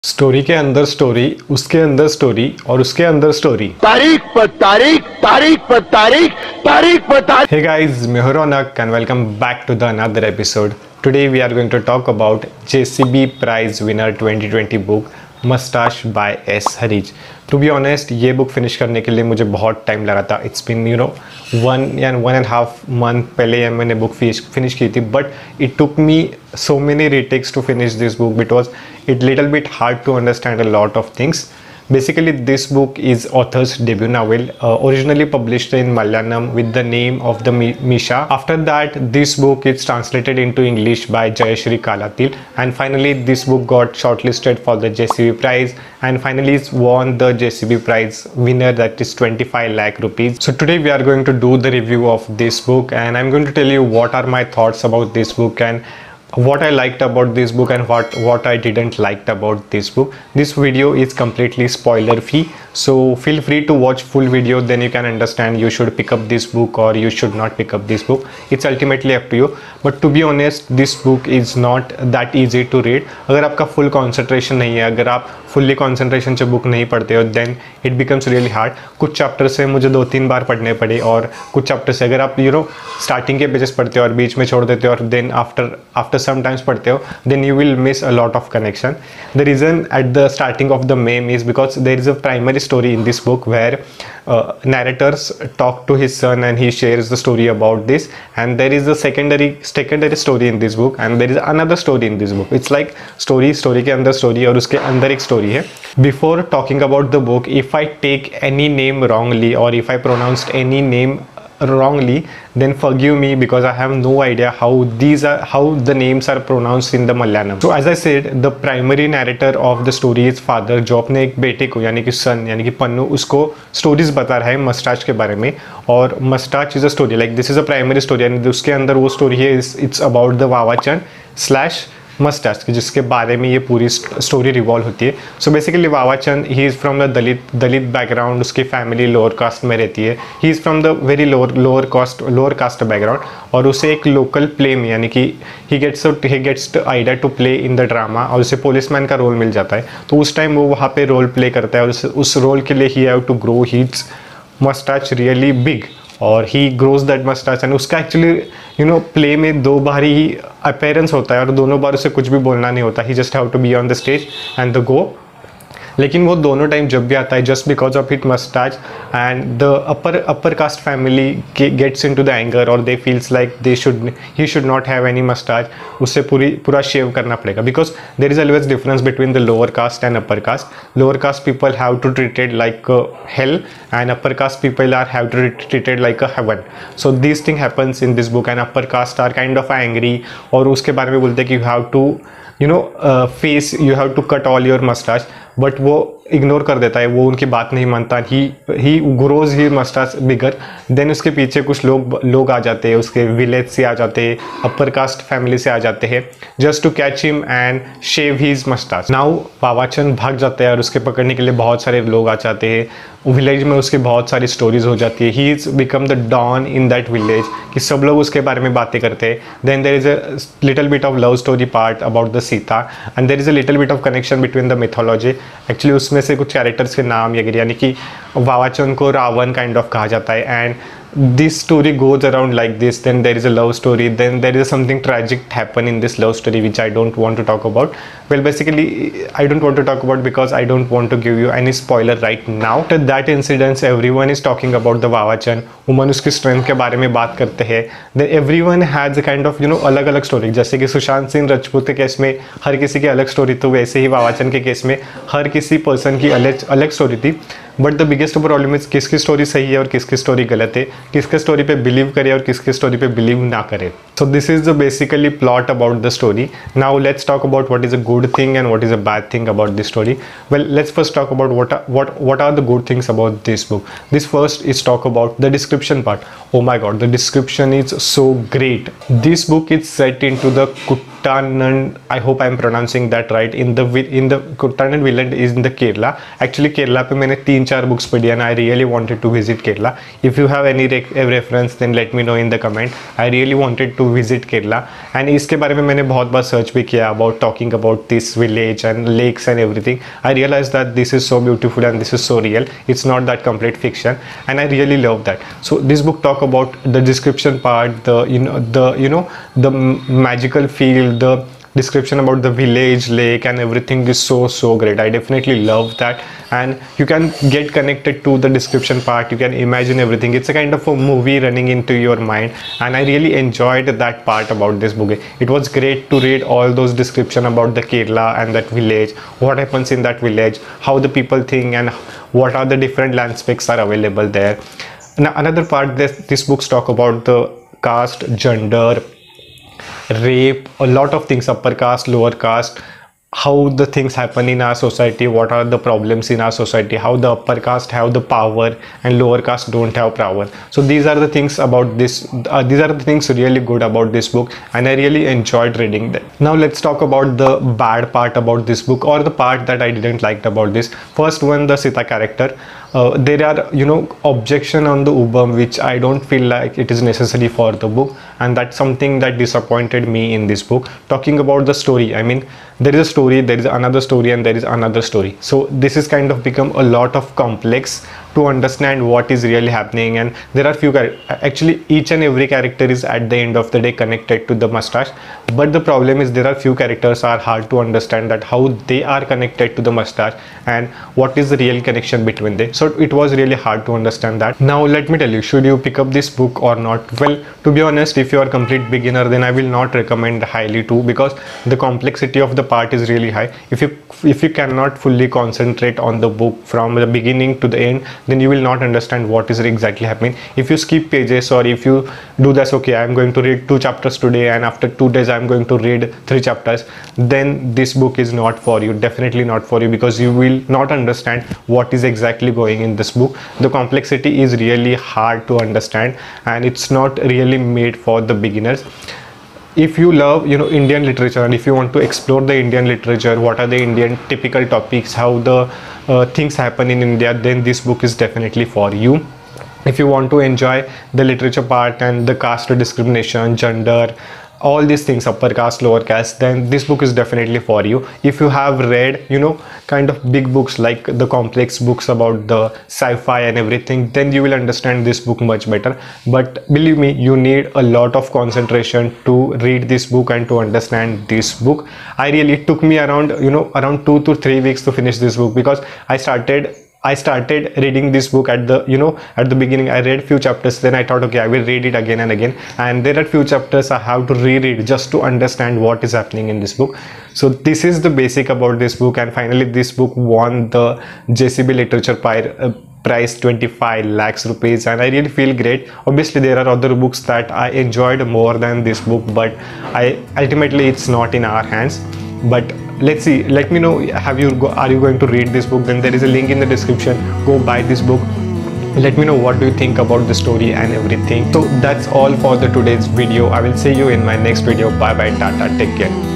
Story के अंदर story, उसके अंदर स्टोरी और उसके अंदर स्टोरी, तारीख पर तारीख, तारीख पर तारीख, तारीख पर तारीख। Hey guys, मैं हूं रौनक and welcome back to the another episode. Today we are going to talk about JCB Prize winner 2020 book Mustache by S. Harish. To be honest, ये बुक फिनिश करने के लिए मुझे बहुत टाइम लगा था. It's been 1.5 month पहले मैंने बुक फिनिश की थी, but it took me so many retakes to finish this book because it little bit hard to understand a lot of things. Basically, this book is author's debut novel, originally published in Malayalam with the name of the Misha. After that, this book is translated into English by Jayashree Kalatil, and finally this book got shortlisted for the JCB Prize and finally won the JCB Prize winner, that is 25 lakh rupees. So today we are going to do the review of this book and I'm going to tell you what are my thoughts about this book and what I liked about this book and what I didn't like about this book. This video is completely spoiler free, so feel free to watch full video, then you can understand you should pick up this book or you should not pick up this book. It's ultimately up to you, but to be honest this book is not that easy to read. अगर आपका full concentration नहीं है, अगर आप fully concentration से book नहीं पढ़ते हो, then it becomes really hard. कुछ chapter से मुझे 2-3 बार पढ़ने पड़े और कुछ chapter से अगर आप starting के pages पढ़ते हो और बीच में छोड़ देते हो और then after sometimes पढ़ते हो, then you will miss a lot of connection. The reason at the starting of the meme is because there is a primary story in this book where narrators talk to his son and he shares the story about this, and there is a secondary story in this book and there is another story in this book. It's like story के अंदर story और उसके अंदर एक story है. Before talking about the book, if I take any name wrongly or if I pronounced any name wrongly, then forgive me because I have no idea how the names are pronounced in the Malayalam. So as I said, the primary narrator of the story is father, जो अपने एक बेटे को यानी कि son यानी कि पन्नू उसको stories बता रहा है मस्टाच के बारे में. और मस्टाच is a story, like this is a primary story and उसके अंदर वो story है, it's about the वावाचन / मस्टाच जिसके बारे में ये पूरी स्टोरी रिवॉल्व होती है. So basically Vavachan he is from the Dalit background, उसकी फैमिली लोअर कास्ट में रहती है. He is from the very lower caste background और उसे एक लोकल प्ले में यानी कि he gets the idea to play in the drama और उसे पुलिसमैन का रोल मिल जाता है. तो उस टाइम वो वहाँ पे रोल प्ले करता है और उस रोल के लिए he have to grow his mustache really big और he grows that mustache and उसका एक्चुअली प्ले में 2 बार ही अपीयरेंस होता है और दोनों बार उसे कुछ भी बोलना नहीं होता. He just have to be on the stage and the go. लेकिन वो दोनों टाइम जब भी आता है just because of it mustache and the upper caste family gets into the anger और they feels like he should not have any mustache. उससे पूरा शेव करना पड़ेगा because there is always difference between the lower caste and upper caste. Lower caste people have to treated like hell and upper caste people are have to treated like a heaven. So this thing happens in this book and upper caste are kind of angry और उसके बारे में बोलते हैं कि you have to you have to cut all your mustache, but वो ignore कर देता है, वो उनकी बात नहीं मानता. ही ग्रोज ही मस्टाच बिगर. देन उसके पीछे कुछ लोग आ जाते हैं, उसके विलेज से आ जाते हैं, अपर कास्ट फैमिली से आ जाते हैं just to catch him and shave his mustache. Now Vavachan भाग जाता है और उसके पकड़ने के लिए बहुत सारे लोग आ जाते हैं. विलेज में उसकी बहुत सारी स्टोरीज हो जाती है. He is become the don in that village कि सब लोग उसके बारे में बातें करते हैं. Then there is a little bit of love story part about the Sita and there is a little bit of connection between the mythology. Actually उसमें से कुछ कैरेक्टर्स के नाम यानी कि वावाचन को रावण काइंड ऑफ कहा जाता है and this story goes around like this. Then there is a love story, then there is something tragic happen in this love story which I don't want to talk about. Well, basically I don't want to talk about because I don't want to give you any spoiler right now. After that incident everyone is talking about the Vavachan. Woman उसकी strength के बारे में बात करते हैं. then everyone has a kind of अलग अलग story. जैसे कि सुशांत सिंह राजपूत के केस में हर किसी की अलग स्टोरी, तो वैसे ही वावाचन के केस में हर किसी पर्सन की अलग स्टोरी थी. But the biggest problem is किसकी स्टोरी सही है और किसकी स्टोरी गलत है, किसके स्टोरी पे बिलीव करे और किसके स्टोरी पे बिलीव ना करे. So this is the basically plot about the story. Now let's talk about what is a good thing and what is a bad thing about this story. Well, let's first talk about what are the good things about this book. This first is talk about the description part. Oh my god, the description is so great. This book is set into the Kuttanand, I hope I'm pronouncing that right. In the Kuttanand Village is in the Kerala. Actually Kerala पे मैंने 3-4 books पढ़ी and I really wanted to visit Kerala. If you have any reference then let me know in the comment. I really wanted to visit Kerala and इसके बारे में मैंने बहुत बार search भी किया about talking about this village and lakes and everything. I realized that this is so beautiful and this is so real. It's not that complete fiction and I really love that. So this book talk about the description part, the magical feel, the description about the village, lake and everything is so great. I definitely love that, and you can get connected to the description part. You can imagine everything. It's a kind of a movie running into your mind, and I really enjoyed that part about this book. It was great to read all those description about the Kerala and that village, what happens in that village, how the people think and what are the different landscapes are available there. Now another part, this books talk about the caste, gender, rape, a lot of things, upper caste, lower caste, how the things happen in our society, what are the problems in our society, how the upper caste have the power and lower caste don't have power. So these are the things about this, these are the things really good about this book, and I really enjoyed reading them. Now let's talk about the bad part about this book, or the part that I didn't like about this. First one, the Sita character. There are objection on the Ubam which I don't feel like it is necessary for the book, and that's something that disappointed me in this book. Talking about the story, I mean there is a story, there is another story and there is another story, so this is kind of become a lot of complex to understand what is really happening. And there are few actually each and every character is at the end of the day connected to the mustache, but the problem is there are few characters are hard to understand that how they are connected to the mustache and what is the real connection between them. So it was really hard to understand that. Now let me tell you, should you pick up this book or not? Well, to be honest, if you are a complete beginner, then I will not recommend highly too, because the complexity of the part is really high. If you cannot fully concentrate on the book from the beginning to the end, then you will not understand what is exactly happening. If you skip pages, or if you do this, okay, I am going to read 2 chapters today and after 2 days I am going to read 3 chapters, then this book is not for you, definitely not for you, because you will not understand what is exactly going in this book. The complexity is really hard to understand and it's not really made for the beginners. If you love Indian literature, and if you want to explore the Indian literature, what are the Indian typical topics, how the things happen in India, then this book is definitely for you. If you want to enjoy the literature part and the caste discrimination, gender, all these things, upper caste, lower caste, then this book is definitely for you. If you have read kind of big books like the complex books about the sci-fi and everything, then you will understand this book much better. But believe me, you need a lot of concentration to read this book and to understand this book. It took me around around 2 to 3 weeks to finish this book, because I started reading this book at the beginning. I read few chapters, then I thought, okay, I will read it again and again, and there are few chapters I have to reread just to understand what is happening in this book. So this is the basic about this book, and finally this book won the JCB Literature prize 25 lakhs rupees, and I really feel great. Obviously there are other books that I enjoyed more than this book, but ultimately it's not in our hands. But let's see, let me know, are you going to read this book? Then there is a link in the description, go buy this book. Let me know what do you think about the story and everything. So that's all for the today's video. I will see you in my next video. Bye bye, tata, take care.